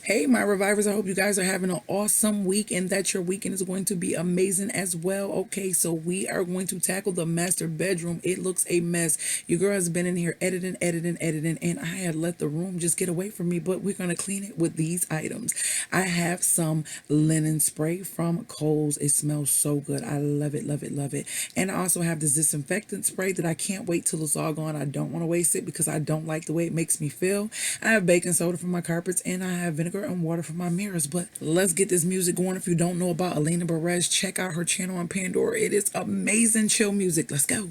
Hey, my revivers, I hope you guys are having an awesome week and that your weekend is going to be amazing as well. Okay, so we are going to tackle the master bedroom. It looks a mess. Your girl has been in here editing, and I had let the room just get away from me, but we're going to clean it with these items. I have some linen spray from Kohl's. It smells so good. I love it, love it, love it. And I also have this disinfectant spray that I can't wait till it's all gone. I don't want to waste it because I don't like the way it makes me feel. I have baking soda for my carpets and I have vinegar and water for my mirrors. But let's get this music going. If you don't know about Alina Perez, check out her channel on Pandora. It is amazing chill music. Let's go.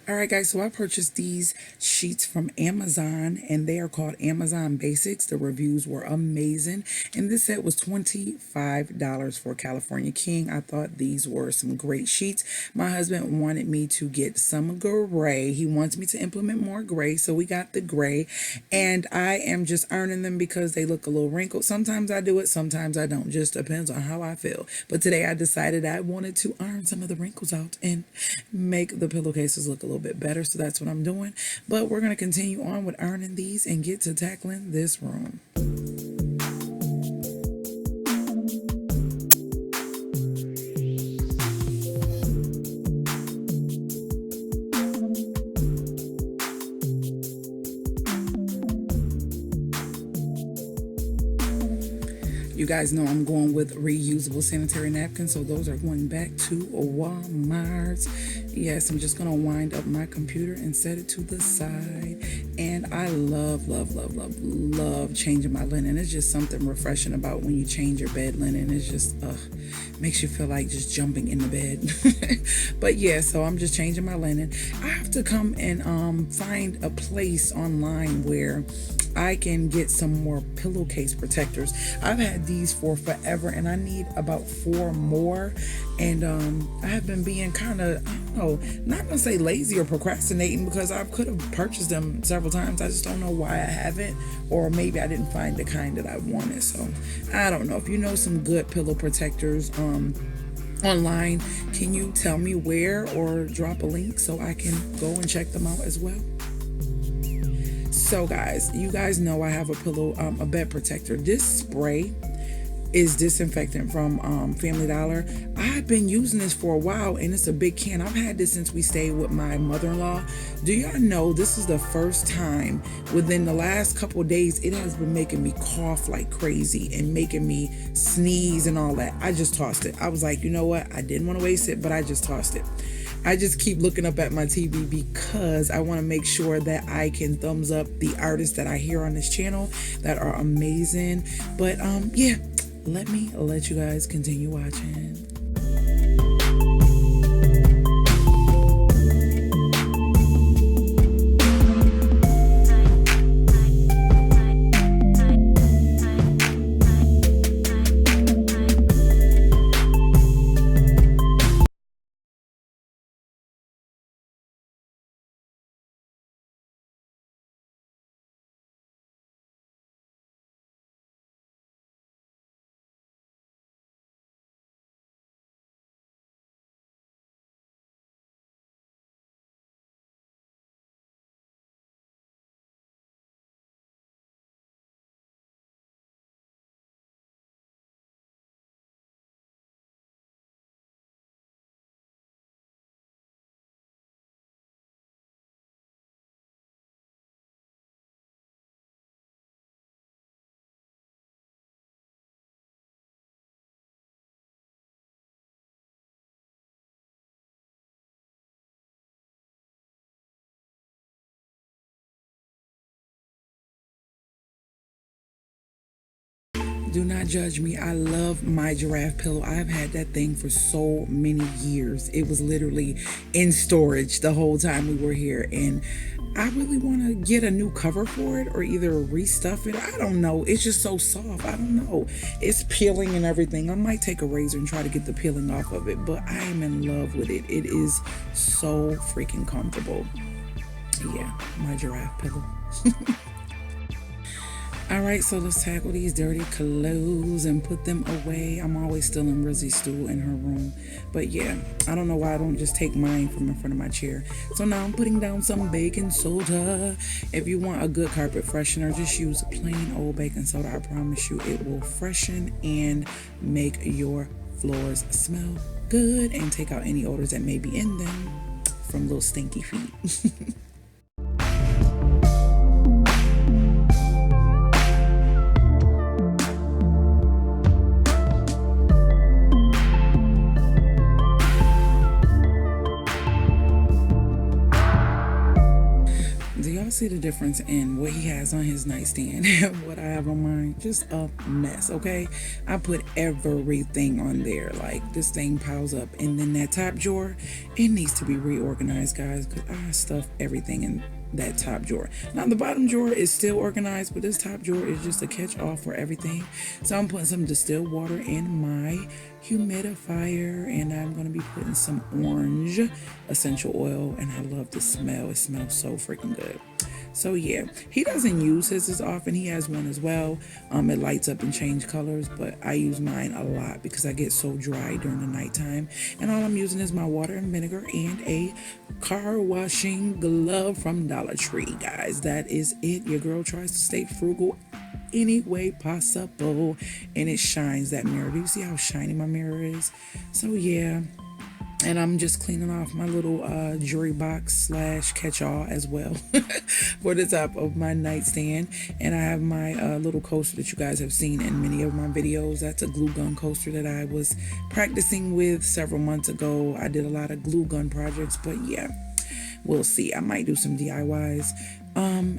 All right, guys, so I purchased these sheets from Amazon, and they are called Amazon Basics. The reviews were amazing, and this set was $25 for California King. I thought these were some great sheets. My husband wanted me to get some gray. He wants me to implement more gray, so we got the gray, and I am just earning them because they look a little wrinkled. Sometimes I do it, sometimes I don't. Just depends on how I feel. But today I decided I wanted to earn some of the wrinkles out and make the pillowcases look a little bit better, so that's what I'm doing. But we're going to continue on with earning these and get to tackling this room. You guys know I'm going with reusable sanitary napkins, so those are going back to Walmart. Yes, I'm just going to wind up my computer and set it to the side. And I love changing my linen. It's just something refreshing about when you change your bed linen. It's just, makes you feel like just jumping in the bed. But yeah, so I'm just changing my linen. I have to come and find a place online where I can get some more pillowcase protectors. I've had these for forever and I need about 4 more. And I have been being kind of, I don't know, not gonna say lazy or procrastinating because I could have purchased them several times. I just don't know why I haven't, or maybe I didn't find the kind that I wanted. So I don't know. If you know some good pillow protectors online, can you tell me where or drop a link so I can go and check them out as well? So guys, you guys know I have a bed protector. This spray is disinfectant from Family Dollar. I've been using this for a while and it's a big can. I've had this since we stayed with my mother-in-law. Do y'all know this is the first time within the last couple of days it has been making me cough like crazy and making me sneeze and all that. I just tossed it. I was like, you know what? I didn't want to waste it, but I just tossed it. I just keep looking up at my TV because I want to make sure that I can thumbs up the artists that I hear on this channel that are amazing. But yeah, let me let you guys continue watching. Do not judge me. I love my giraffe pillow. I've had that thing for so many years. It was literally in storage the whole time we were here. And I really want to get a new cover for it or either restuff it. I don't know. It's just so soft. I don't know. It's peeling and everything. I might take a razor and try to get the peeling off of it, but I am in love with it. It is so freaking comfortable. Yeah, my giraffe pillow. All right, so let's tackle these dirty clothes and put them away. I'm always still in RIZZY'S stool in her room. But yeah, I don't know why I don't just take mine from in front of my chair. So now I'm putting down some baking soda. If you want a good carpet freshener, just use plain old baking soda. I promise you it will freshen and make your floors smell good and take out any odors that may be in them from little stinky feet. Do y'all see the difference in what he has on his nightstand and what I have on mine? Just a mess, okay? I put everything on there. Like, this thing piles up. And then that top drawer, it needs to be reorganized, guys, because I stuff everything in that top drawer. Now, the bottom drawer is still organized, but this top drawer is just a catch-all for everything. So I'm putting some distilled water in my humidifier, and I'm going to be putting some orange essential oil, and I love the smell. It smells so freaking good. So yeah, he doesn't use his as often. He has one as well. It lights up and change colors, but I use mine a lot because I get so dry during the nighttime. And all I'm using is my water and vinegar and a car washing glove from Dollar Tree, guys. That is it. Your girl tries to stay frugal any way possible, and it shines that mirror. Do you see how shiny my mirror is? So yeah. And I'm just cleaning off my little jewelry box / catch-all as well for the top of my nightstand. And I have my little coaster that you guys have seen in many of my videos. That's a glue gun coaster that I was practicing with several months ago. I did a lot of glue gun projects, but yeah, we'll see. I might do some DIYs.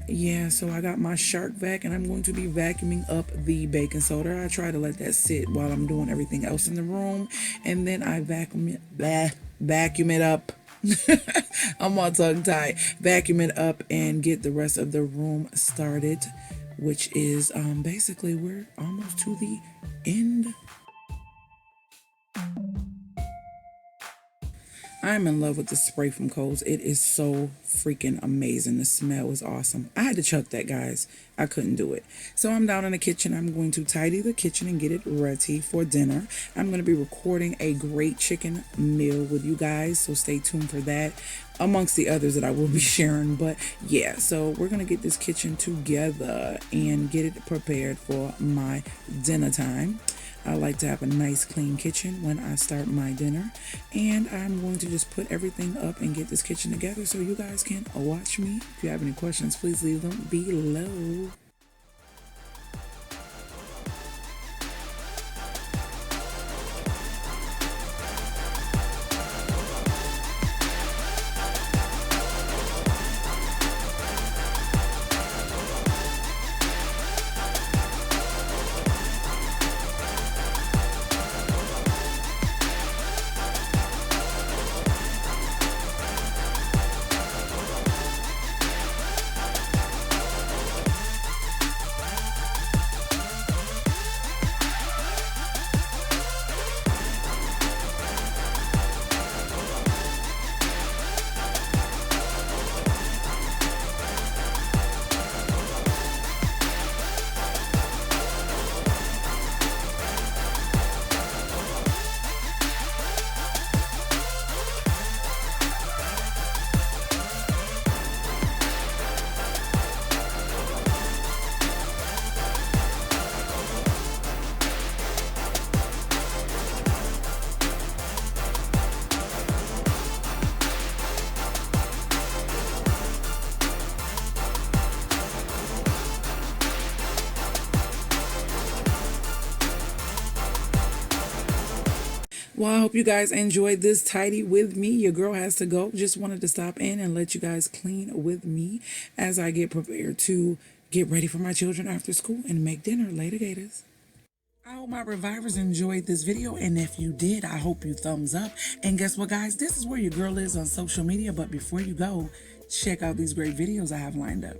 Yeah, so I got my shark vac, and I'm going to be vacuuming up the baking soda. I try to let that sit while I'm doing everything else in the room, and then I vacuum it up. I'm all tongue-tied. Vacuum it up and get the rest of the room started, which is basically we're almost to the end. I'm in love with the spray from Kohl's. It is so freaking amazing. The smell is awesome. I had to chuck that, guys. I couldn't do it. So I'm down in the kitchen. I'm going to tidy the kitchen and get it ready for dinner. I'm going to be recording a great chicken meal with you guys, so stay tuned for that, amongst the others that I will be sharing. But yeah, so we're going to get this kitchen together and get it prepared for my dinner time. I like to have a nice clean kitchen when I start my dinner, and I'm going to just put everything up and get this kitchen together so you guys can watch me. If you have any questions, please leave them below. Well, I hope you guys enjoyed this tidy with me. Your girl has to go. Just wanted to stop in and let you guys clean with me as I get prepared to get ready for my children after school and make dinner. Later, Gators. I hope my revivers enjoyed this video, and if you did, I hope you thumbs up. And guess what, guys? This is where your girl is on social media, but before you go, check out these great videos I have lined up.